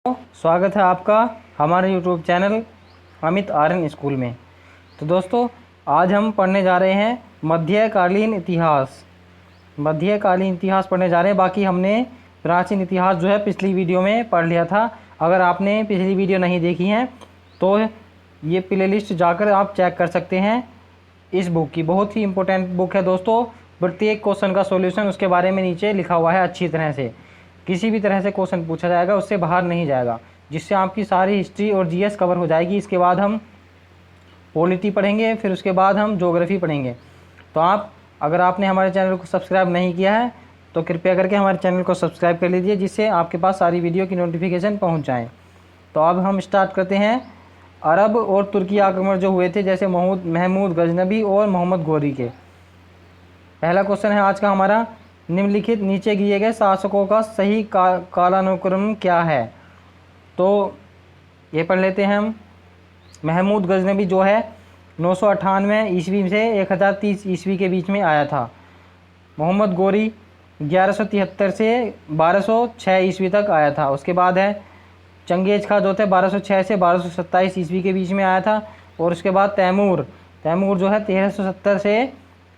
स्वागत है आपका हमारे YouTube channel Amit Aryan school में। तो दोस्तों, आज हम पढ़ने जा रहे हैं मध्यकालीन इतिहास। मध्यकालीन इतिहास पढ़ने जा रहे हैं। बाकी हमने प्राचीन इतिहास जो है पिछली वीडियो में पढ़ लिया था। अगर आपने पिछली वीडियो नहीं देखी है तो ये प्लेलिस्ट जाकर आप चेक कर सकते हैं। इस बुक की बहुत ही इम्पोर्टेंट बुक है दोस्तों। प्रत्येक क्वेश्चन का सॉल्यूशन उसके बारे में नीचे लिखा हुआ है अच्छी तरह से। किसी भी तरह से क्वेश्चन पूछा जाएगा उससे बाहर नहीं जाएगा, जिससे आपकी सारी हिस्ट्री और जीएस कवर हो जाएगी। इसके बाद हम पॉलिटी पढ़ेंगे, फिर उसके बाद हम ज्योग्राफी पढ़ेंगे। तो अगर आपने हमारे चैनल को सब्सक्राइब नहीं किया है तो कृपया करके हमारे चैनल को सब्सक्राइब कर लीजिए, जिससे आपके पास सारी वीडियो की नोटिफिकेशन पहुँच जाए। तो अब हम स्टार्ट करते हैं। अरब और तुर्की आक्रमण जो हुए थे, जैसे महमूद गजनबी और मोहम्मद गोरी के। पहला क्वेश्चन है आज का हमारा, निम्नलिखित नीचे दिए गए शासकों का सही कालानुक्रम क्या है। तो ये पढ़ लेते हैं हम। महमूद गजनबी जो है 998 ईस्वी से 1030 ईस्वी के बीच में आया था। मोहम्मद गोरी 1173 से 1206 ईस्वी तक आया था। उसके बाद है चंगेज खां जो थे 1206 से 1227 ईस्वी के बीच में आया था। और उसके बाद तैमूर जो है 1370 से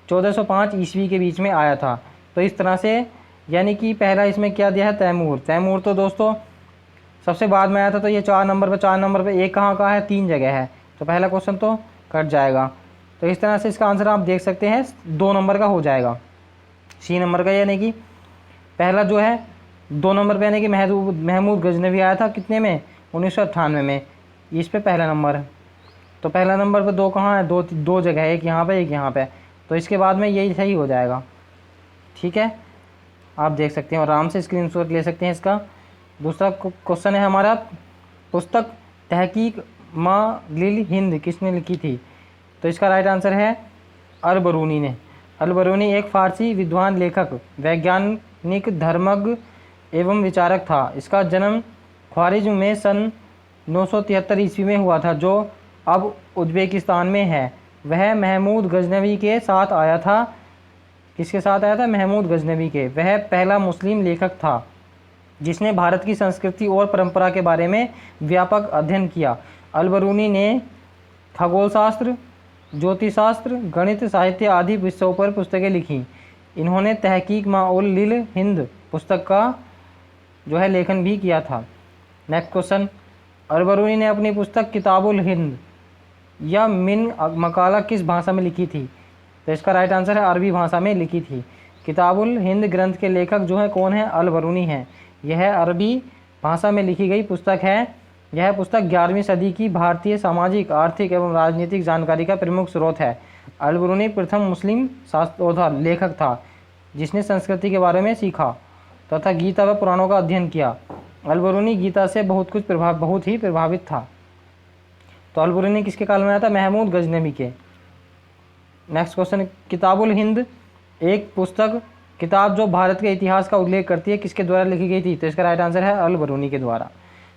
1405 ईस्वी के बीच में आया था। तो इस तरह से, यानी कि पहला इसमें क्या दिया है, तैमूर तो दोस्तों सबसे बाद में आया था। तो ये 4 नंबर पे एक कहाँ का है, 3 जगह है। तो पहला क्वेश्चन तो कट जाएगा। तो इस तरह से इसका आंसर आप देख सकते हैं 2 नंबर का हो जाएगा, सी नंबर का। यानी कि पहला जो है 2 नंबर पे, यानी कि महमूद गजनवी आया था कितने में, 1998 में। इस पे पहला नंबर है। तो पहला नंबर पे 2 कहाँ है, दो जगह है, एक यहाँ पे एक यहाँ पे। तो इसके बाद में यही सही हो जाएगा। ठीक है, आप देख सकते हैं और आराम से स्क्रीनशॉट ले सकते हैं इसका। दूसरा क्वेश्चन है हमारा, पुस्तक तहकीक लिल हिंद किसने लिखी थी। तो इसका राइट आंसर है अल-बरूनी ने। अल-बरूनी एक फ़ारसी विद्वान, लेखक, वैज्ञानिक, धर्मज्ञ एवं विचारक था। इसका जन्म ख्वारिज़्म में सन 973 ईस्वी में हुआ था, जो अब उज़्बेकिस्तान में है। वह महमूद गजनवी के साथ आया था। किसके साथ आया था, महमूद गजनवी के। वह पहला मुस्लिम लेखक था जिसने भारत की संस्कृति और परंपरा के बारे में व्यापक अध्ययन किया। अल-बरूनी ने खगोलशास्त्र, ज्योतिषशास्त्र, गणित, साहित्य आदि विषयों पर पुस्तकें लिखी। इन्होंने तहकीक लिल हिंद पुस्तक का जो है लेखन भी किया था। नेक्स्ट क्वेश्चन, अल-बरूनी ने अपनी पुस्तक किताबुल हिंद या मिन मकाला किस भाषा में लिखी थी। तो इसका राइट आंसर है अरबी भाषा में लिखी थी। किताबुल हिंद ग्रंथ के लेखक जो है कौन है, अल-बरूनी है। यह अरबी भाषा में लिखी गई पुस्तक है। यह पुस्तक 11वीं सदी की भारतीय सामाजिक, आर्थिक एवं राजनीतिक जानकारी का प्रमुख स्रोत है। अल-बरूनी प्रथम मुस्लिम लेखक था जिसने संस्कृति के बारे में सीखा तथा गीता व पुराणों का अध्ययन किया। अल-बरूनी गीता से बहुत ही प्रभावित था। तो अल-बरूनी किसके काल में आया था, महमूद गजनवी के। नेक्स्ट क्वेश्चन, किताबुल हिंद एक किताब जो भारत के इतिहास का उल्लेख करती है, किसके द्वारा लिखी गई थी। तो इसका राइट आंसर है अल-बरूनी के द्वारा।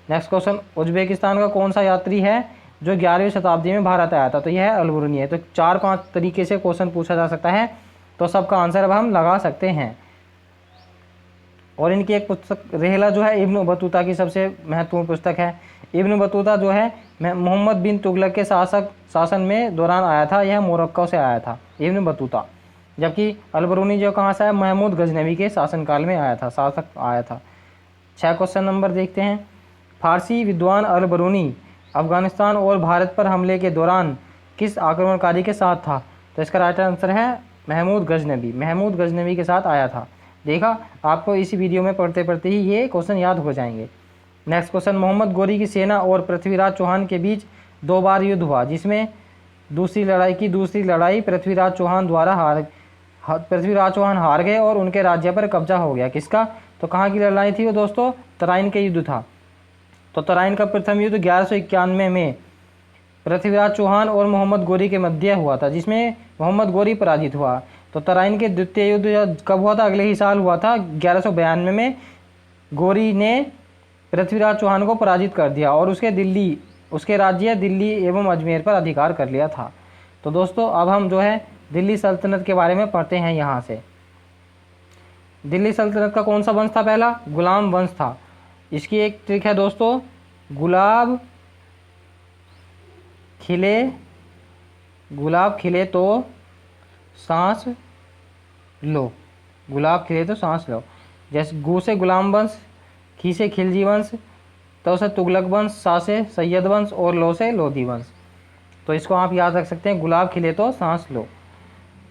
नेक्स्ट क्वेश्चन, उज़्बेकिस्तान का कौन सा यात्री है जो 11वीं शताब्दी में भारत आया था। तो यह अल-बरूनी है। तो 4-5 तरीके से क्वेश्चन पूछा जा सकता है, तो सबका आंसर अब हम लगा सकते हैं। और इनकी एक पुस्तक रेहला जो है इब्न बतूता की सबसे महत्वपूर्ण पुस्तक है। इब्न बतूता जो है मोहम्मद बिन तुगलक के शासन में दौरान आया था। यह मोरक्को से आया था इब्न बतूता, जबकि अल-बरूनी जो कहाँ से आया, महमूद गजनवी के शासनकाल में आया था, शासक आया था। 6 क्वेश्चन नंबर देखते हैं। फारसी विद्वान अल-बरूनी अफगानिस्तान और भारत पर हमले के दौरान किस आक्रमणकारी के साथ था। तो इसका राइट आंसर है महमूद गजनवी के साथ आया था। देखा, आपको इस वीडियो में पढ़ते पढ़ते ही ये क्वेश्चन याद हो जाएंगे। नेक्स्ट क्वेश्चन, मोहम्मद गोरी की सेना और पृथ्वीराज चौहान के बीच 2 बार युद्ध हुआ, जिसमें दूसरी लड़ाई पृथ्वीराज चौहान हार गए और उनके राज्य पर कब्जा हो गया। किसका, तो कहाँ की लड़ाई थी वो दोस्तों, तराइन के युद्ध था। तो तराइन का प्रथम युद्ध 1191 में पृथ्वीराज चौहान और मोहम्मद गोरी के मध्य हुआ था, जिसमें मोहम्मद गोरी पराजित हुआ। तो तराइन के द्वितीय युद्ध कब हुआ था, अगले ही साल हुआ था, 1192 में। गोरी ने पृथ्वीराज चौहान को पराजित कर दिया और उसके राज्य दिल्ली एवं अजमेर पर अधिकार कर लिया था। तो दोस्तों, अब हम जो है दिल्ली सल्तनत के बारे में पढ़ते हैं। यहाँ से दिल्ली सल्तनत का कौन सा वंश था, पहला गुलाम वंश था। इसकी एक ट्रिक है दोस्तों, गुलाब खिले तो सांस लो, गुलाब खिले तो सांस लो। जैसे गु से गुलाम वंश, खी से खिलजी वंश, तो से तुगलक वंश, सा से सैयद वंश और लो से लोधी वंश। तो इसको आप याद रख सकते हैं, गुलाब खिले तो सांस लो।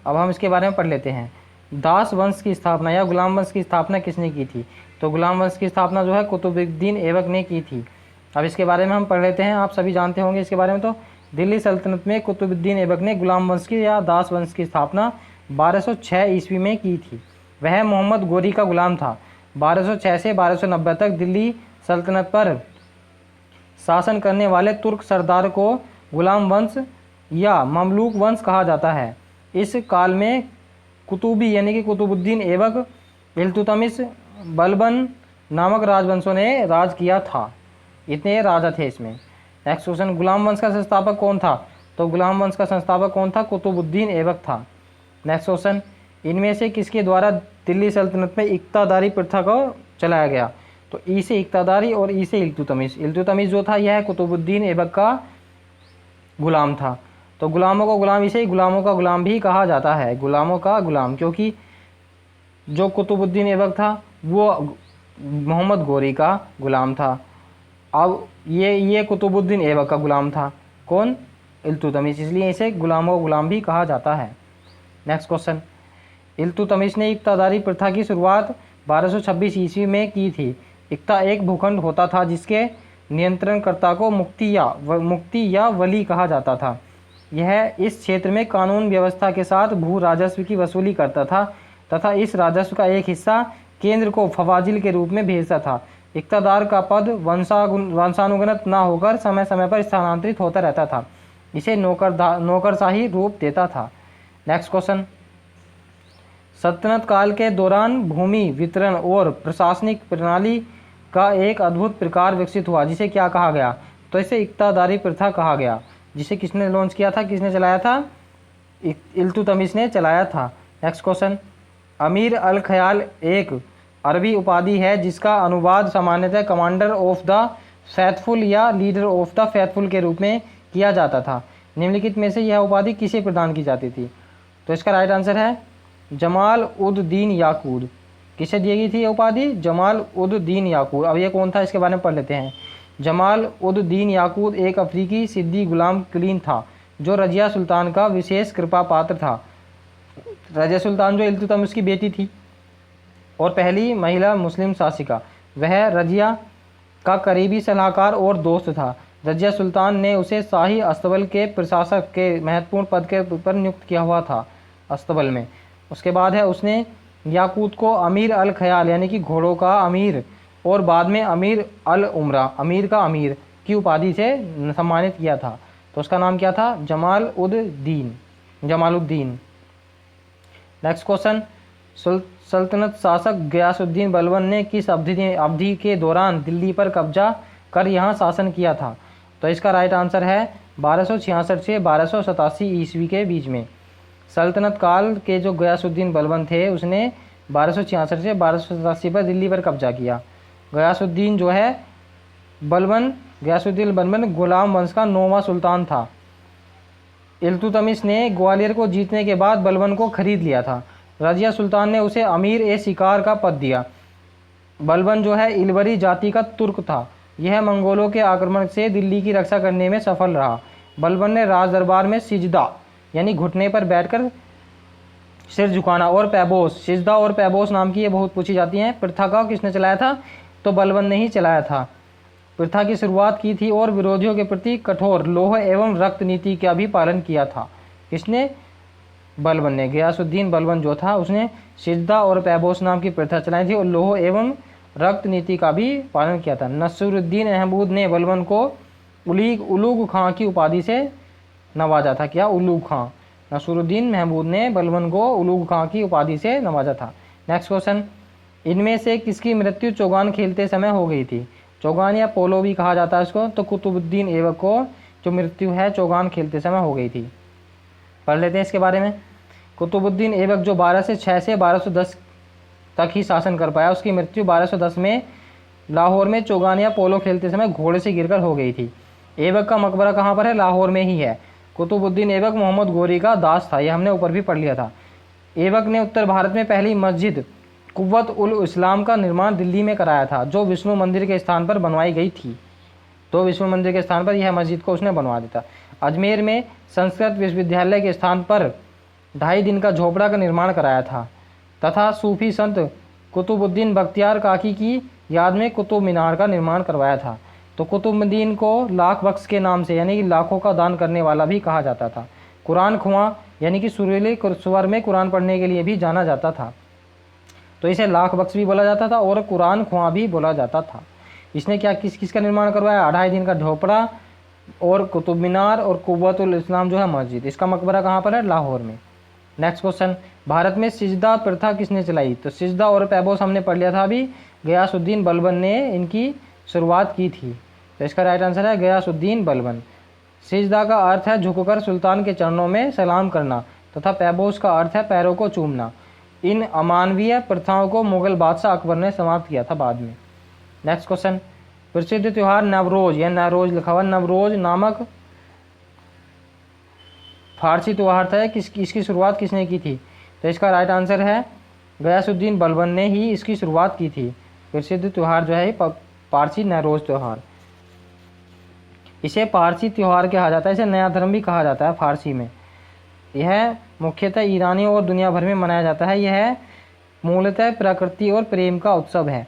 अब हम इसके बारे में पढ़ लेते हैं। दास वंश की स्थापना या गुलाम वंश की स्थापना किसने की थी? तो गुलाम वंश की स्थापना जो है कुतुबुद्दीन ऐबक ने की थी। अब इसके बारे में हम पढ़ लेते हैं, आप सभी जानते होंगे इसके बारे में। तो दिल्ली सल्तनत में कुतुबुद्दीन ऐबक ने गुलाम वंश की या दास वंश की स्थापना 1206 ईस्वी में की थी। वह मोहम्मद गोरी का गुलाम था। 1206 से 1290 तक दिल्ली सल्तनत पर शासन करने वाले तुर्क सरदार को गुलाम वंश या ममलूक वंश कहा जाता है। इस काल में कुतुबी यानी कि कुतुबुद्दीन ऐबक, इल्तुतमिश, बलबन नामक राजवंशों ने राज किया था। इतने राजा थे इसमें। नेक्स्ट क्वेश्चन, गुलाम वंश का संस्थापक कौन था? तो गुलाम वंश का संस्थापक कौन था? कुतुबुद्दीन ऐबक था। नेक्स्ट क्वेश्चन, इनमें से किसके द्वारा दिल्ली सल्तनत में इक्तादारी प्रथा को चलाया गया? तो ई से इक्तादारी और ई से इल्तुतमिश। इल्तुतमिश जो था यह कुतुबुद्दीन ऐबक का गुलाम था। तो गुलामों का गुलाम, इसे गुलामों का गुलाम भी कहा जाता है, गुलामों का गुलाम, क्योंकि जो कुतुबुद्दीन ऐबक था वो मोहम्मद गोरी का गुलाम था। अब ये कुतुबुद्दीन ऐबक का गुलाम था, कौन? इल्तुतमिश, इसलिए इसे गुलामों का गुलाम भी कहा जाता है। नेक्स्ट क्वेश्चन, इल्तुतमिश ने इक्तादारी प्रथा की शुरुआत 1226 ईस्वी में की थी। इक्ता एक भूखंड होता था जिसके नियंत्रणकर्ता को मुक्ति या वली कहा जाता था। यह इस क्षेत्र में कानून व्यवस्था के साथ भू राजस्व की वसूली करता था तथा इस राजस्व का एक हिस्सा केंद्र को फवाजिल के रूप में भेजता था। इक्तादार का पद वंशानुगणत न होकर समय समय पर स्थानांतरित होता रहता था। इसे नौकरशाही रूप देता था। नेक्स्ट क्वेश्चन, सल्तनत काल के दौरान भूमि वितरण और प्रशासनिक प्रणाली का एक अद्भुत प्रकार विकसित हुआ जिसे क्या कहा गया? तो इसे इक्तादारी प्रथा कहा गया, जिसे किसने लॉन्च किया था, किसने चलाया था? इल्तुतमिश ने चलाया था। नेक्स्ट क्वेश्चन, अमीर अल ख्याल एक अरबी उपाधि है जिसका अनुवाद सामान्यतः कमांडर ऑफ द फैथफुल या लीडर ऑफ द फैथफुल के रूप में किया जाता था। निम्नलिखित में से यह उपाधि किसे प्रदान की जाती थी? तो इसका राइट आंसर है जमाल उद दीन याकूत। किसे दी गई थी यह उपाधि? जमाल उद दीन याकूत। अब ये कौन था, इसके बारे में पढ़ लेते हैं। जमाल उद दीन याकूत एक अफ्रीकी सिद्दी गुलाम कुलीन था जो रजिया सुल्तान का विशेष कृपा पात्र था। रजिया सुल्तान जो इल्तुतमिश की बेटी थी और पहली महिला मुस्लिम शासिका, वह रजिया का करीबी सलाहकार और दोस्त था। रजिया सुल्तान ने उसे शाही अस्तबल के प्रशासक के महत्वपूर्ण पद के पर नियुक्त किया हुआ था अस्तबल में। उसके बाद है उसने याकूत को अमीर अल ख्याल यानी कि घोड़ों का अमीर और बाद में अमीर अल उमरा, अमीर का अमीर की उपाधि से सम्मानित किया था। तो उसका नाम क्या था? जमालुद्दीन। नेक्स्ट क्वेश्चन, सल्तनत शासक गयासुद्दीन बलबन ने किस अवधि के दौरान दिल्ली पर कब्जा कर यहाँ शासन किया था? तो इसका राइट आंसर है 1266 से 1287 ईस्वी के बीच में। सल्तनत काल के जो गयासुद्दीन बलबन थे उसने 1266 से 1287 पर दिल्ली पर कब्जा किया। गयासुद्दीन जो है गयासुद्दीन बलबन गुलाम वंश का 9वां सुल्तान था। इल्तुतमिश ने ग्वालियर को जीतने के बाद बलबन को खरीद लिया था। रजिया सुल्तान ने उसे अमीर ए शिकार का पद दिया। बलबन जो है इलवरी जाति का तुर्क था। यह मंगोलों के आक्रमण से दिल्ली की रक्षा करने में सफल रहा। बलबन ने राज दरबार में सिजदा यानी घुटने पर बैठकर सिर झुकाना और पैबोस, सिजदा और पैबोस नाम की ये बहुत पूछी जाती हैं, प्रथा का किसने चलाया था? तो बलबन ने ही चलाया था। प्रथा की शुरुआत की थी और विरोधियों के प्रति कठोर लौह एवं रक्त नीति का भी पालन किया था। किसने? बलबन ने। गयासुद्दीन बलबन जो था उसने सिजदा और पैबोस नाम की प्रथा चलाई थी और लौह एवं रक्त नीति का भी पालन किया था। नसरुद्दीन महमूद ने बलबन को उलूग खां की उपाधि से नवाजा था। क्या? उलूग खां। नसरुद्दीन महमूद ने बलबन को उलूग खां की उपाधि से नवाजा था। नेक्स्ट क्वेश्चन, इनमें से किसकी मृत्यु चौगान खेलते समय हो गई थी? चौगान या पोलो भी कहा जाता है इसको। तो कुतुबुद्दीन ऐबक को जो मृत्यु है चौगान खेलते समय हो गई थी। पढ़ लेते हैं इसके बारे में। कुतुबुद्दीन ऐबक जो 1206 से 1210 तक ही शासन कर पाया, उसकी मृत्यु 1210 में लाहौर में चौगान या पोलो खेलते समय घोड़े से गिरकर हो गई थी। ऐबक का मकबरा कहाँ पर है? लाहौर में ही है। कुतुबुद्दीन ऐबक मोहम्मद गोरी का दास था, यह हमने ऊपर भी पढ़ लिया था। ऐबक ने उत्तर भारत में पहली मस्जिद कुव्वत उल इस्लाम का निर्माण दिल्ली में कराया था, जो विष्णु मंदिर के स्थान पर बनवाई गई थी। तो विष्णु मंदिर के स्थान पर यह मस्जिद को उसने बनवा दिया था। अजमेर में संस्कृत विश्वविद्यालय के स्थान पर 2.5 दिन का झोपड़ा का निर्माण कराया था तथा सूफी संत कुतुबुद्दीन बख्तियार काकी की याद में कुतुब मीनार का निर्माण करवाया था। तो कुतुबुद्दीन को लाख बख्श के नाम से यानी कि लाखों का दान करने वाला भी कहा जाता था। कुरान खुआ यानी कि सुरीले स्वर में कुरान पढ़ने के लिए भी जाना जाता था, तो इसे लाख बख्श भी बोला जाता था और कुरान खुआ भी बोला जाता था। इसने क्या किसका निर्माण करवाया? 2.5 दिन का झोपड़ा और कुतुब मीनार और कुव्वतुल इस्लाम जो है मस्जिद। इसका मकबरा कहाँ पर है? लाहौर में। नेक्स्ट क्वेश्चन, भारत में सिजदा प्रथा किसने चलाई? तो सिजदा और पैबोस हमने पढ़ लिया था अभी, गयासुद्दीन बलबन ने इनकी शुरुआत की थी। तो इसका राइट आंसर है गयासुद्दीन बलबन। सिजदा का अर्थ है झुककर सुल्तान के चरणों में सलाम करना तथा पैबोस का अर्थ है पैरों को चूमना। इन अमानवीय प्रथाओं को मुगल बादशाह अकबर ने समाप्त किया था बाद में। नेक्स्ट क्वेश्चन, प्रसिद्ध त्यौहार नवरोज या नवरोज लिखा हुआ, नवरोज नामक फारसी त्यौहार था, इसकी शुरुआत किसने की थी? तो इसका राइट आंसर है गयासुद्दीन बलबन ने ही इसकी शुरुआत की थी। प्रसिद्ध त्यौहार जो है पारसी नवरोज त्यौहार, इसे पारसी त्यौहार कहा जाता है, इसे नया धर्म भी कहा जाता है फारसी में। यह मुख्यतः ईरानी और दुनिया भर में मनाया जाता है। यह मूलतः प्रकृति और प्रेम का उत्सव है।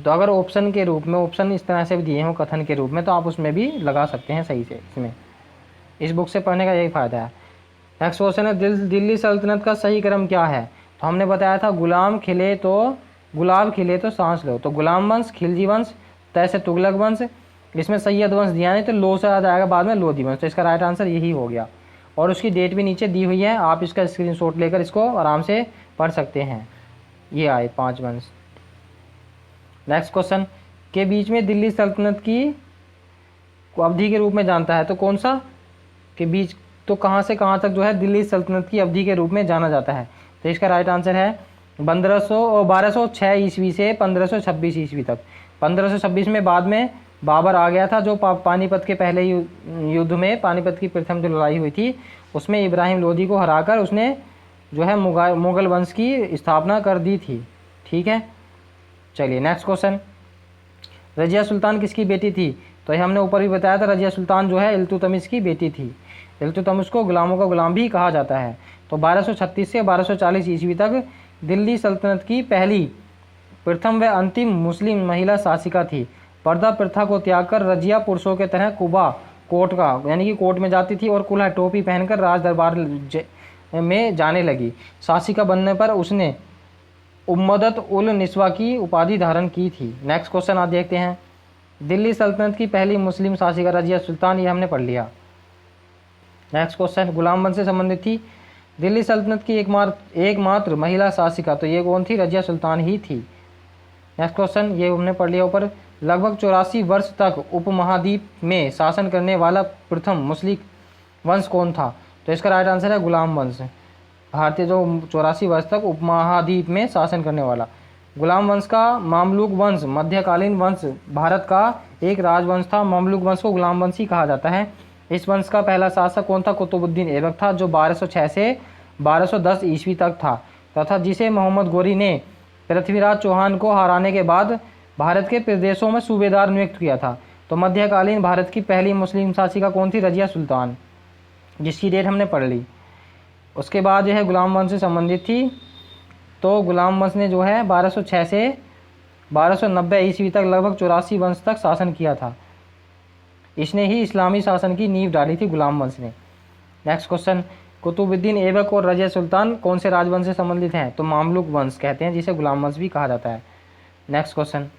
तो अगर ऑप्शन के रूप में ऑप्शन इस तरह से भी दिए हों कथन के रूप में, तो आप उसमें भी लगा सकते हैं सही से। इसमें इस बुक से पढ़ने का यही फ़ायदा है। नेक्स्ट क्वेश्चन है, दिल्ली सल्तनत का सही क्रम क्या है? तो हमने बताया था गुलाब खिले तो सांस लो। तो गुलाम वंश, खिलजी वंश, तैसे तुगलक वंश, इसमें सैयद वंश दिया नहीं तो लो से याद आएगा बाद में लोधी वंश। तो इसका राइट आंसर यही हो गया और उसकी डेट भी नीचे दी हुई है, आप इसका स्क्रीनशॉट लेकर इसको आराम से पढ़ सकते हैं। ये आए 5 वंश। नेक्स्ट क्वेश्चन, के बीच में दिल्ली सल्तनत की अवधि के रूप में जानता है तो कौन सा? के बीच, तो कहाँ से कहाँ तक जो है दिल्ली सल्तनत की अवधि के रूप में जाना जाता है? तो इसका राइट आंसर है 1206 ईस्वी से 1526 ईस्वी तक। 1526 में बाद में बाबर आ गया था, जो पानीपत के पहले युद्ध में, पानीपत की प्रथम जो लड़ाई हुई थी उसमें इब्राहिम लोदी को हराकर उसने जो है मुगल वंश की स्थापना कर दी थी। ठीक है, चलिए नेक्स्ट क्वेश्चन, रजिया सुल्तान किसकी बेटी थी? तो ये हमने ऊपर भी बताया था, रजिया सुल्तान जो है इल्तुतमिश की बेटी थी। इल्तुतमिश को गुलामों का गुलाम भी कहा जाता है। तो 1236 से 1240 ईस्वी तक दिल्ली सल्तनत की पहली, प्रथम व अंतिम मुस्लिम महिला शासिका थी। पर्दा प्रथा को त्याग कर रजिया पुरुषों के तरह कुबा कोर्ट का यानी कि कोर्ट में जाती थी और कुल्हा टोपी पहनकर राज दरबार में जाने लगी। शासिका बनने पर उसने उम्मदत उल निस्वा की उपाधि धारण की थी। नेक्स्ट क्वेश्चन आप देखते हैं, दिल्ली सल्तनत की पहली मुस्लिम शासिका रजिया सुल्तान, ये हमने पढ़ लिया। नेक्स्ट क्वेश्चन, गुलाम वंश से संबंधित थी। दिल्ली सल्तनत की एकमात्र महिला शासिका, तो ये कौन थी? रजिया सुल्तान ही थी। नेक्स्ट क्वेश्चन, ये हमने पढ़ लिया ऊपर, लगभग 84 वर्ष तक उपमहाद्वीप में शासन करने वाला प्रथम मुस्लिम वंश कौन था? तो इसका राइट आंसर है गुलाम वंश। भारतीय जो 84 वर्ष तक उपमहाद्वीप में शासन करने वाला गुलाम वंश का मामलुक वंश, मध्यकालीन वंश, भारत का एक राजवंश था। मामलुक वंश को गुलाम वंश ही कहा जाता है। इस वंश का पहला शासक कौन था? कुतुबुद्दीन ऐबक था, जो 1206 से 1210 ईस्वी तक था तथा जिसे मोहम्मद गोरी ने पृथ्वीराज चौहान को हराने के बाद भारत के प्रदेशों में सूबेदार नियुक्त किया था। तो मध्यकालीन भारत की पहली मुस्लिम शासिका कौन थी? रजिया सुल्तान, जिसकी डेट हमने पढ़ ली। उसके बाद जो है गुलाम वंश से संबंधित थी। तो गुलाम वंश ने जो है 1206 से 1290 ईस्वी तक लगभग 84 वंश तक शासन किया था। इसने ही इस्लामी शासन की नींव डाली थी गुलाम वंश ने। नेक्स्ट क्वेश्चन, कुतुबुद्दीन ऐबक और रजिया सुल्तान कौन से राजवंश से संबंधित हैं? तो मामलुक वंश कहते हैं, जिसे गुलाम वंश भी कहा जाता है। नेक्स्ट क्वेश्चन,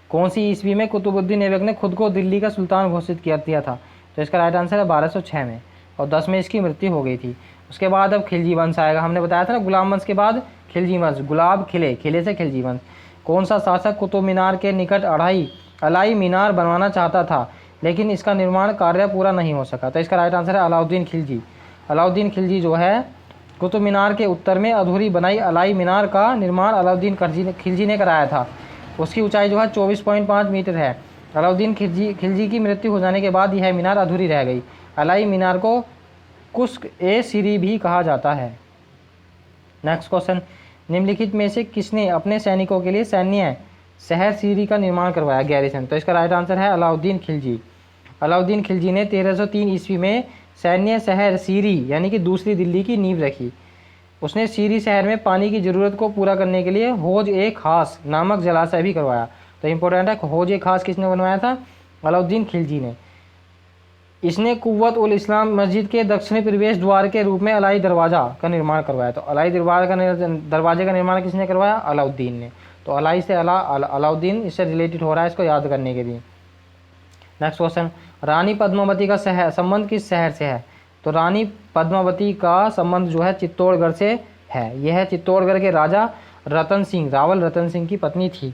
कौन सी ईस्वी में कुतुबुद्दीन ऐबक ने खुद को दिल्ली का सुल्तान घोषित किया था? तो इसका राइट आंसर है 1206 में और 10 में इसकी मृत्यु हो गई थी। उसके बाद अब खिलजी वंश आएगा। हमने बताया था ना, गुलाम वंश के बाद खिलजी वंश, गुलाब खिले, खिले से खिलजी वंश। कौन सा शासक कुतुब मीनार के निकट अलाई मीनार बनवाना चाहता था लेकिन इसका निर्माण कार्य पूरा नहीं हो सका? तो इसका राइट आंसर है अलाउद्दीन खिलजी। अलाउद्दीन खिलजी जो है कुतुब मीनार के उत्तर में अधूरी बनाई अलाई मीनार का निर्माण अलाउद्दीन खिलजी ने कराया था। उसकी ऊंचाई जो है 24.5 मीटर है। अलाउद्दीन खिलजी की मृत्यु हो जाने के बाद यह मीनार अधूरी रह गई। अलाई मीनार को कुस्क ए सिरी भी कहा जाता है। नेक्स्ट क्वेश्चन, निम्नलिखित में से किसने अपने सैनिकों के लिए सैन्य शहर सीरी का निर्माण करवाया, गैरिसन? तो इसका राइट आंसर है अलाउद्दीन खिलजी। अलाउद्दीन खिलजी ने 1303 ईस्वी में सैन्य शहर सीरी यानी कि दूसरी दिल्ली की नींव रखी। उसने सीरी शहर में पानी की ज़रूरत को पूरा करने के लिए हौज ए खास नामक जलाशय भी करवाया। तो इंपॉर्टेंट है, हौज ए खास किसने बनवाया था? अलाउद्दीन खिलजी ने। इसने कुव्वत उल इस्लाम मस्जिद के दक्षिणी प्रवेश द्वार के रूप में अलाई दरवाज़ा का निर्माण करवाया। तो अलाई दरवाजे का निर्माण किसने करवाया? अलाउद्दीन ने। तो अलाई से अलाउद्दीन इससे रिलेटेड हो रहा है, इसको याद करने के लिए। नेक्स्ट क्वेश्चन, रानी पद्मावती का संबंध किस शहर से है? तो रानी पद्मावती का संबंध जो है चित्तौड़गढ़ से है। यह चित्तौड़गढ़ के राजा रतन सिंह, रावल रतन सिंह की पत्नी थी।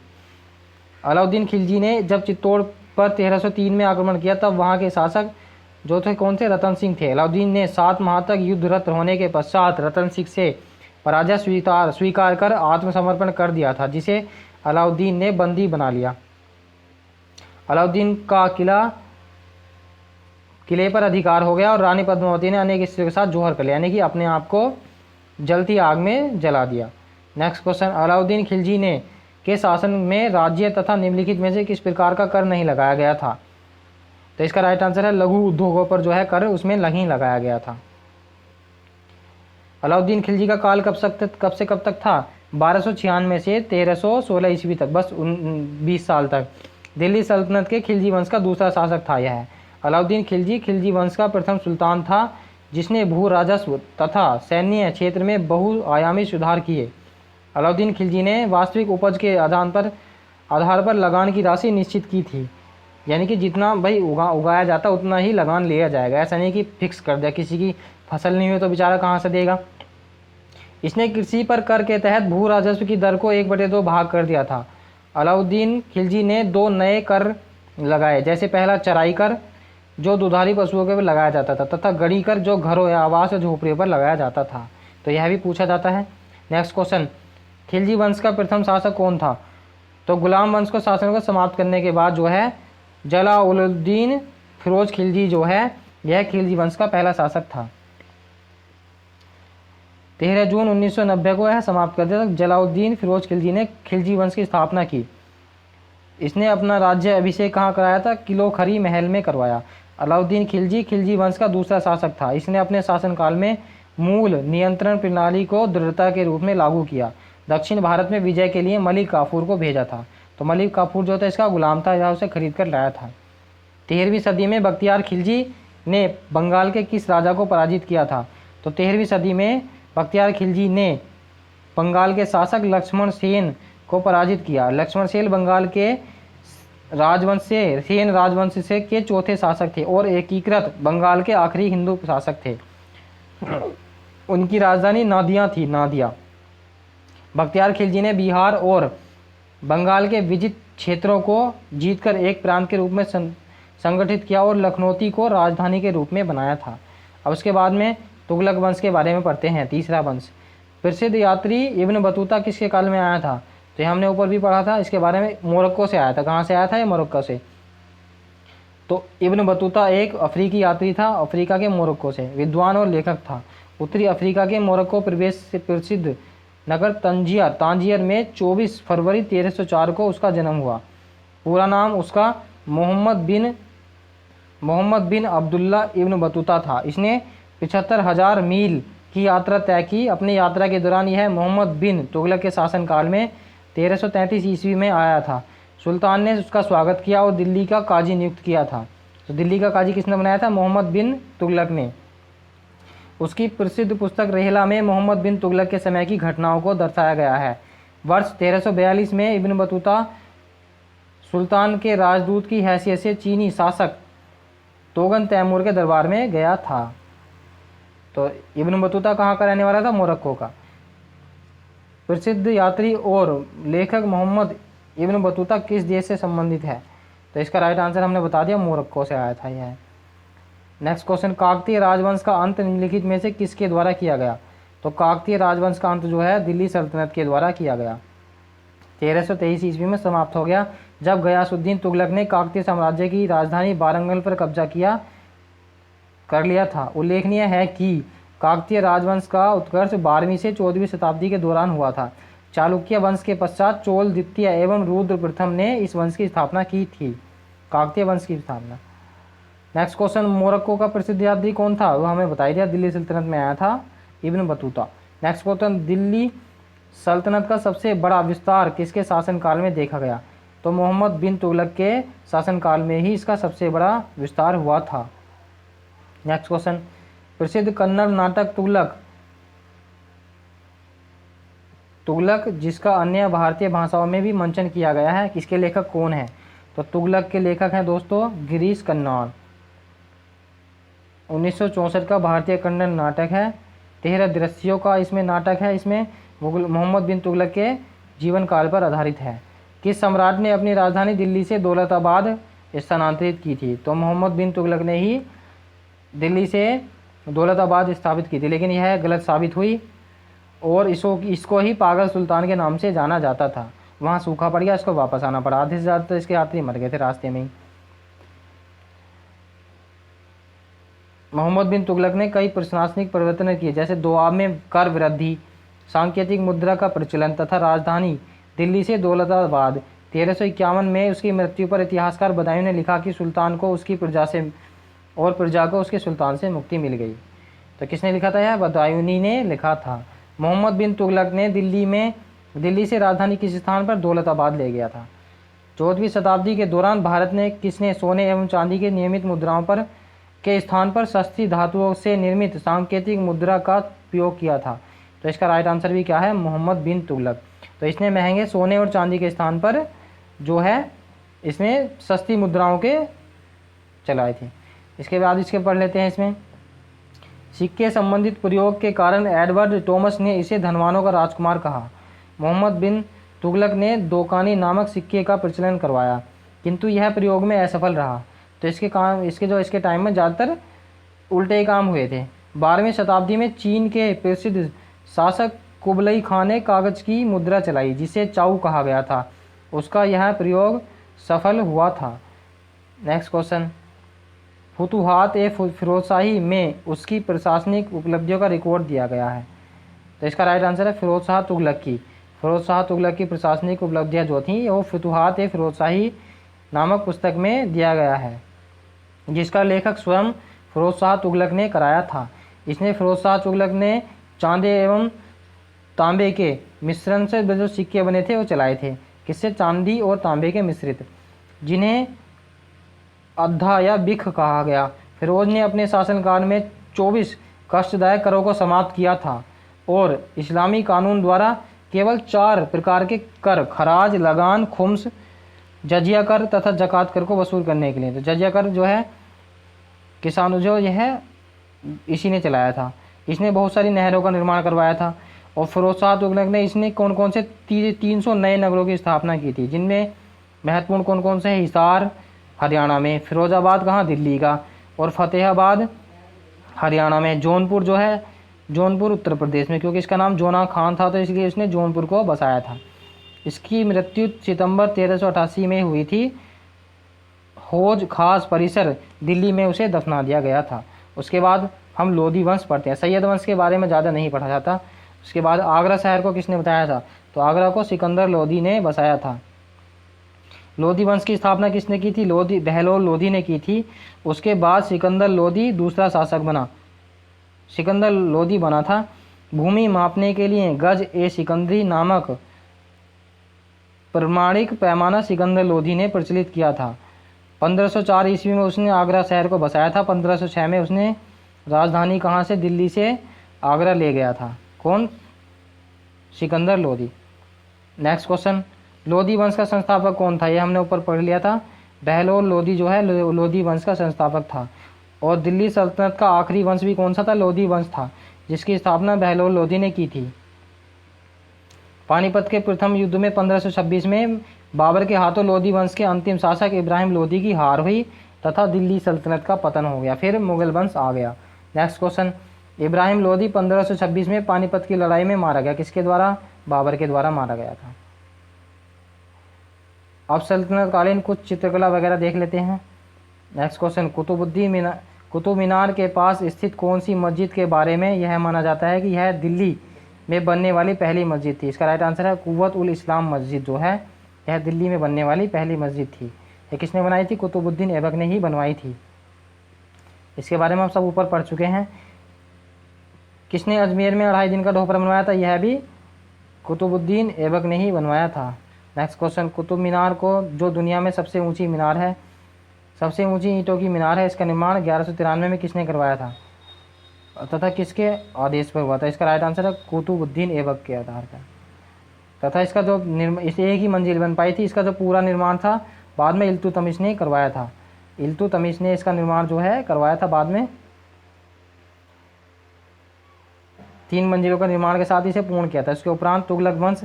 अलाउद्दीन खिलजी ने जब चित्तौड़ पर 1303 में आक्रमण किया तब वहाँ के शासक जो थे कौन थे? रतन सिंह थे। अलाउद्दीन ने 7 माह तक युद्धरत होने के पश्चात रतन सिंह से पराजय स्वीकार कर आत्मसमर्पण कर दिया था, जिसे अलाउद्दीन ने बंदी बना लिया। अलाउद्दीन का किले पर अधिकार हो गया और रानी पद्मावती ने अनेक स्त्रियों के साथ जोहर कर लिया, यानी कि अपने आप को जलती आग में जला दिया। नेक्स्ट क्वेश्चन, अलाउद्दीन खिलजी ने के शासन में राज्य तथा निम्नलिखित में से किस प्रकार का कर नहीं लगाया गया था? तो इसका राइट आंसर है लघु उद्योगों पर जो है कर उसमें नहीं लगाया गया था। अलाउद्दीन खिलजी का काल कब से कब तक था? 1296 से 1316 ईस्वी तक, बस 20 साल तक। दिल्ली सल्तनत के खिलजी वंश का दूसरा शासक था यह। अलाउद्दीन खिलजी वंश का प्रथम सुल्तान था जिसने भू राजस्व तथा सैन्य क्षेत्र में बहुआयामी सुधार किए। अलाउद्दीन खिलजी ने वास्तविक उपज के आधार पर लगान की राशि निश्चित की थी, यानी कि जितना भाई उगाया जाता उतना ही लगान लिया जाएगा। ऐसा नहीं कि फिक्स कर दिया, किसी की फसल नहीं हुई तो बेचारा कहाँ से देगा। इसने कृषि पर कर के तहत भू राजस्व की दर को 1/2 भाग कर दिया था। अलाउद्दीन खिलजी ने 2 नए कर लगाए, जैसे पहला चराई कर जो दुधारी पशुओं के ऊपर लगाया जाता था, तथा गढ़ी कर जो घरों या आवास या झोपड़ियों पर लगाया जाता था। तो यह भी पूछा जाता है। नेक्स्ट क्वेश्चन, खिलजी वंश का प्रथम शासक कौन था? तो गुलाम वंश को शासन को समाप्त करने के बाद जो है जलालुद्दीन फिरोज खिलजी जो है यह खिलजी वंश का पहला शासक था। 13 जून 1990 को यह समाप्त कर दिया। जलालुद्दीन फिरोज खिलजी ने खिलजी वंश की स्थापना की। इसने अपना राज्य अभिषेक कहाँ कराया था? किलोखरी महल में करवाया। अलाउद्दीन खिलजी वंश का दूसरा शासक था। इसने अपने शासनकाल में मूल नियंत्रण प्रणाली को दृढ़ता के रूप में लागू किया। दक्षिण भारत में विजय के लिए मलिक काफूर को भेजा था। तो मलिक काफूर जो था इसका गुलाम था, या उसे खरीद कर लाया था। 13वीं सदी में बख्तियार खिलजी ने बंगाल के किस राजा को पराजित किया था? तो 13वीं सदी में बख्तियार खिलजी ने बंगाल के शासक लक्ष्मण सेन को पराजित किया। लक्ष्मण सेन बंगाल के राजवंश से सेन राजवंश से के चौथे शासक थे और एकीकृत बंगाल के आखिरी हिंदू शासक थे। उनकी राजधानी नादिया थी, नादिया। बख्तियार खिलजी ने बिहार और बंगाल के विजित क्षेत्रों को जीतकर एक प्रांत के रूप में संगठित किया और लखनौती को राजधानी के रूप में बनाया था। अब उसके बाद में तुगलक वंश के बारे में पढ़ते हैं। तीसरा वंश, प्रसिद्ध यात्री इब्न बतूता किसके काल में आया था? तो हमने ऊपर भी पढ़ा था इसके बारे में, मोरक्को से आया था। कहाँ से आया था ये? मोरक्को से। तो इब्न बतूता एक अफ्रीकी यात्री था, अफ्रीका के मोरक्को से। विद्वान और लेखक था। उत्तरी अफ्रीका के मोरक्को प्रवेश से प्रसिद्ध नगर तांजियर में 24 फरवरी 1304 को उसका जन्म हुआ। पूरा नाम उसका मोहम्मद बिन अब्दुल्ला इब्न बतूता था। इसने 75,000 मील की यात्रा तय की। अपनी यात्रा के दौरान यह मोहम्मद बिन तुगलक के शासनकाल में 1333 ईस्वी में आया था। सुल्तान ने उसका स्वागत किया और दिल्ली का काजी नियुक्त किया था। तो दिल्ली का काजी किसने बनाया था? मोहम्मद बिन तुगलक ने। उसकी प्रसिद्ध पुस्तक रेहला में मोहम्मद बिन तुगलक के समय की घटनाओं को दर्शाया गया है। वर्ष 1342 में इब्न बतूता सुल्तान के राजदूत की हैसियत से चीनी शासक तोगन तैमूर के दरबार में गया था। तो इब्न बतूता कहाँ का रहने वाला था? मोरक्को का। प्रसिद्ध यात्री और लेखक मोहम्मद इब्न बतूता किस देश से संबंधित है? तो इसका राइट आंसर हमने बता दिया, मोरक्को से आया था यह। नेक्स्ट क्वेश्चन, काकतीय राजवंश का अंत निम्नलिखित में से किसके द्वारा किया गया? तो काकतीय राजवंश का अंत जो है दिल्ली सल्तनत के द्वारा किया गया। 1323 ईस्वी में समाप्त हो गया, जब गयासुद्दीन तुगलक ने काकतीय साम्राज्य की राजधानी वारंगल पर कब्जा कर लिया था। उल्लेखनीय है कि काकतीय राजवंश का उत्कर्ष 12वीं से 14वीं शताब्दी के दौरान हुआ था। चालुक्य वंश के पश्चात चोल द्वितीय एवं रुद्र प्रथम ने इस वंश की स्थापना की थी, काकतीय वंश की स्थापना। नेक्स्ट क्वेश्चन, मोरक्को का प्रसिद्ध यात्री कौन था? वो हमें बताई दिया, दिल्ली सल्तनत में आया था Ibn Battuta. Next question, Delhi सल्तनत का सबसे बड़ा विस्तार किसके शासनकाल में देखा गया? तो मोहम्मद बिन तुगलक के शासनकाल में ही इसका सबसे बड़ा विस्तार हुआ था। नेक्स्ट क्वेश्चन, प्रसिद्ध कन्नड़ नाटक तुगलक जिसका अन्य भारतीय भाषाओं में भी मंचन किया गया है, किसके लेखक कौन है? तो तुगलक के लेखक हैं दोस्तों गिरीश कर्नाड। 1964 का भारतीय कन्नड़ नाटक है, 13 दृश्यों का इसमें नाटक है। इसमें मोहम्मद बिन तुगलक के जीवन काल पर आधारित है। किस सम्राट ने अपनी राजधानी दिल्ली से दौलताबाद स्थानांतरित की थी? तो मोहम्मद बिन तुगलक ने ही दिल्ली से दौलताबाद स्थापित की थी, लेकिन यह गलत साबित हुई और इसको ही पागल सुल्तान के नाम से जाना जाता था। वहाँ सूखा पड़ गया, इसको वापस आना पड़ा। आधे से ज़्यादा इसके यात्री मर गए थे रास्ते में ही। मोहम्मद बिन तुगलक ने कई प्रशासनिक परिवर्तन किए, जैसे दोआब में कर वृद्धि, सांकेतिक मुद्रा का प्रचलन तथा राजधानी दिल्ली से दौलताबाद। 1351 में उसकी मृत्यु पर इतिहासकार बदायूं ने लिखा कि सुल्तान को उसकी प्रजा को उसके सुल्तान से मुक्ति मिल गई। तो किसने लिखा था? यह बदायूनी ने लिखा था। मोहम्मद बिन तुगलक ने दिल्ली से राजधानी किस स्थान पर? दौलताबाद ले गया था। 14वीं शताब्दी के दौरान भारत ने किसने सोने एवं चांदी के नियमित मुद्राओं के स्थान पर सस्ती धातुओं से निर्मित सांकेतिक मुद्रा का उपयोग किया था? तो इसका राइट आंसर भी क्या है? मोहम्मद बिन तुगलक। तो इसने महंगे सोने और चांदी के स्थान पर जो है इसमें सस्ती मुद्राओं के चलाए थे। इसके बाद इसके पढ़ लेते हैं। इसमें सिक्के संबंधित प्रयोग के कारण एडवर्ड टॉमस ने इसे धनवानों का राजकुमार कहा। मोहम्मद बिन तुगलक ने दोकानी नामक सिक्के का प्रचलन करवाया, किंतु यह प्रयोग में असफल रहा। तो इसके टाइम में ज़्यादातर उल्टे काम हुए थे। 12वीं शताब्दी में चीन के प्रसिद्ध शासक कुबलई खान ने कागज की मुद्रा चलाई, जिसे चाऊ कहा गया था। उसका यह प्रयोग सफल हुआ था। नेक्स्ट क्वेश्चन, फुतुहात ए फिरोजशाही में उसकी प्रशासनिक उपलब्धियों का रिकॉर्ड दिया गया है। तो इसका राइट आंसर है फिरोज शाह तुगलक की प्रशासनिक उपलब्धियां जो थी वो फुतुहात ए फिरोजशाही नामक पुस्तक में दिया गया है, जिसका लेखक स्वयं फिरोज शाह तुगलक ने कराया था। इसने फिरोज शाह तुगलक ने चांदी एवं तांबे के मिश्रण से जो सिक्के बने थे वो चलाए थे। किससे? चांदी और तांबे के मिश्रित, जिन्हें अद्धा या बिख कहा गया। फिरोज ने अपने शासनकाल में 24 कष्टदायक करों को समाप्त किया था और इस्लामी कानून द्वारा केवल 4 प्रकार के कर, खराज, लगान, खुम्स, जजिया कर तथा जकात कर को वसूल करने के लिए। तो जजिया कर जो है किसानों जो यह इसी ने चलाया था। इसने बहुत सारी नहरों का निर्माण करवाया था। और फिरोज शाह तुगलक ने इसने कौन कौन से 300 नए नगरों की स्थापना की थी, जिनमें महत्वपूर्ण कौन कौन से हैं? हिसार हरियाणा में, फिरोजाबाद कहाँ? दिल्ली का, और फतेहाबाद हरियाणा में, जौनपुर जो है जौनपुर उत्तर प्रदेश में, क्योंकि इसका नाम जोना खान था तो इसलिए इसने जौनपुर को बसाया था। इसकी मृत्यु सितंबर 1388 में हुई थी। हौज खास परिसर दिल्ली में उसे दफना दिया गया था। उसके बाद हम लोधी वंश पढ़ते हैं। सैयद वंश के बारे में ज़्यादा नहीं पढ़ा जाता। उसके बाद आगरा शहर को किसने बताया था? तो आगरा को सिकंदर लोधी ने बसाया था। लोधी वंश की स्थापना किसने की थी? बहलोल लोधी ने की थी। उसके बाद सिकंदर लोधी दूसरा शासक बना, सिकंदर लोधी बना था। भूमि मापने के लिए गज ए सिकंदरी नामक प्रमाणिक पैमाना सिकंदर लोधी ने प्रचलित किया था। 1504 ईस्वी में उसने आगरा शहर को बसाया था। 1506 में उसने राजधानी कहाँ से? दिल्ली से आगरा ले गया था। कौन? सिकंदर लोधी। नेक्स्ट क्वेश्चन, लोधी वंश का संस्थापक कौन था? ये हमने ऊपर पढ़ लिया था। बहलोल लोधी जो है लोधी वंश का संस्थापक था। और दिल्ली सल्तनत का आखिरी वंश भी कौन सा था? लोधी वंश था, जिसकी स्थापना बहलोल लोधी ने की थी। पानीपत के प्रथम युद्ध में 1526 में बाबर के हाथों लोधी वंश के अंतिम शासक इब्राहिम लोधी की हार हुई तथा दिल्ली सल्तनत का पतन हो गया। फिर मुगल वंश आ गया। नेक्स्ट क्वेश्चन, इब्राहिम लोधी 1526 में पानीपत की लड़ाई में मारा गया। किसके द्वारा? बाबर के द्वारा मारा गया था। अब सल्तनत कालीन कुछ चित्रकला वगैरह देख लेते हैं। नेक्स्ट क्वेश्चन, कुतुब मीनार के पास स्थित कौन सी मस्जिद के बारे में यह माना जाता है कि यह दिल्ली में बनने वाली पहली मस्जिद थी? इसका राइट आंसर है कुव्वत उल इस्लाम मस्जिद जो है यह दिल्ली में बनने वाली पहली मस्जिद थी। ये किसने बनाई थी? कुतुबुद्दीन ऐबक ने ही बनवाई थी। इसके बारे में हम सब ऊपर पढ़ चुके हैं। किसने अजमेर में 2.5 दिन का ढोपरा बनवाया था? यह भी कुतुबुद्दीन ऐबक ने ही बनवाया था। नेक्स्ट क्वेश्चन, कुतुब मीनार को जो दुनिया में सबसे ऊंची मीनार है, सबसे ऊंची ईंटों की मीनार है, इसका निर्माण 1193 में किसने करवाया था तथा किसके आदेश पर हुआ था? इसका राइट आंसर है कुतुबुद्दीन ऐबक के आधार पर। तथा इसका जो इसे एक ही मंजिल बन पाई थी, इसका जो पूरा निर्माण था बाद में इल्तुतमिश ने करवाया था। इल्तुतमिश ने इसका निर्माण जो है करवाया था बाद में। 3 मंजिलों का निर्माण के साथ इसे पूर्ण किया था। इसके उपरांत तुगलक वंश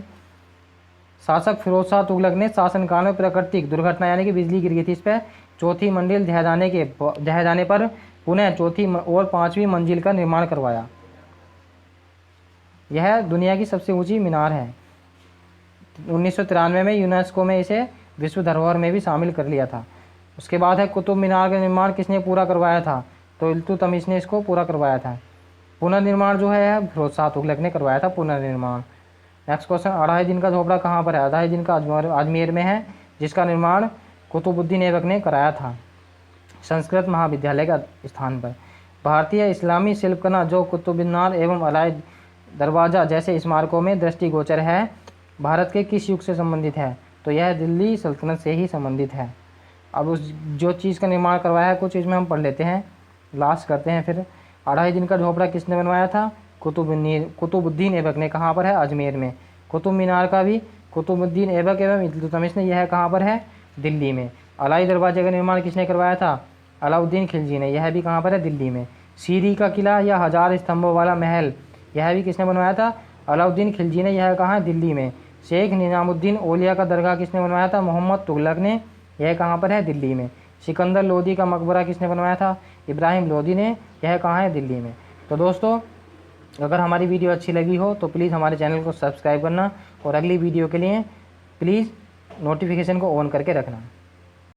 शासक फिरोज शाह तुगलक ने शासनकाल में प्राकृतिक दुर्घटना यानी कि बिजली गिर गई थी इस पर, चौथी मंजिल ढह जाने पर पुनः चौथी और 5वीं मंजिल का निर्माण करवाया। यह दुनिया की सबसे ऊंची मीनार है। 1993 में यूनेस्को में इसे विश्व धरोहर में भी शामिल कर लिया था। उसके बाद है कुतुब मीनार का निर्माण किसने पूरा करवाया था? तो इल्तुतमिश ने इसको पूरा करवाया था। पुनर्निर्माण जो है फिरोज शाह तुगलक ने करवाया था पुनर्निर्माण। नेक्स्ट क्वेश्चन, 2.5 दिन का झोपड़ा कहाँ पर है? 2.5 दिन का अजमेर में है, जिसका निर्माण कुतुबुद्दीन ऐबक ने कराया था संस्कृत महाविद्यालय का स्थान पर। भारतीय इस्लामी शिल्पकला जो कुतुब मीनार एवं अलाई दरवाज़ा जैसे स्मारकों में दृष्टिगोचर है, भारत के किस युग से संबंधित है? तो यह दिल्ली सल्तनत से ही संबंधित है। अब उस जो चीज़ का निर्माण करवाया है कुछ चीज़ में हम पढ़ लेते हैं, लास्ट करते हैं फिर। 2.5 दिन का झोपड़ा किसने बनवाया था? कुतुबुद्दीन ऐबक ने। कहाँ पर है? अजमेर में। कुतुब मीनार का भी कुतुबुद्दीन ऐबक एवं इल्तुतमिश ने। यह कहाँ पर है? दिल्ली में। अलाई दरवाजे का निर्माण किसने करवाया था? अलाउद्दीन खिलजी ने। यह भी कहाँ पर है? दिल्ली में। सीरी का किला या 1000 स्तंभों वाला महल, यह भी किसने बनवाया था? अलाउद्दीन खिलजी ने। यह कहाँ है? दिल्ली में। शेख निजामुद्दीन औलिया का दरगाह किसने बनवाया था? मोहम्मद तुगलक ने। यह कहाँ पर है? दिल्ली में। सिकंदर लोदी का मकबरा किसने बनवाया था? इब्राहिम लोदी ने। यह कहाँ है? दिल्ली में। तो दोस्तों, अगर हमारी वीडियो अच्छी लगी हो तो प्लीज़ हमारे चैनल को सब्सक्राइब करना और अगली वीडियो के लिए प्लीज़ नोटिफिकेशन को ऑन करके रखना।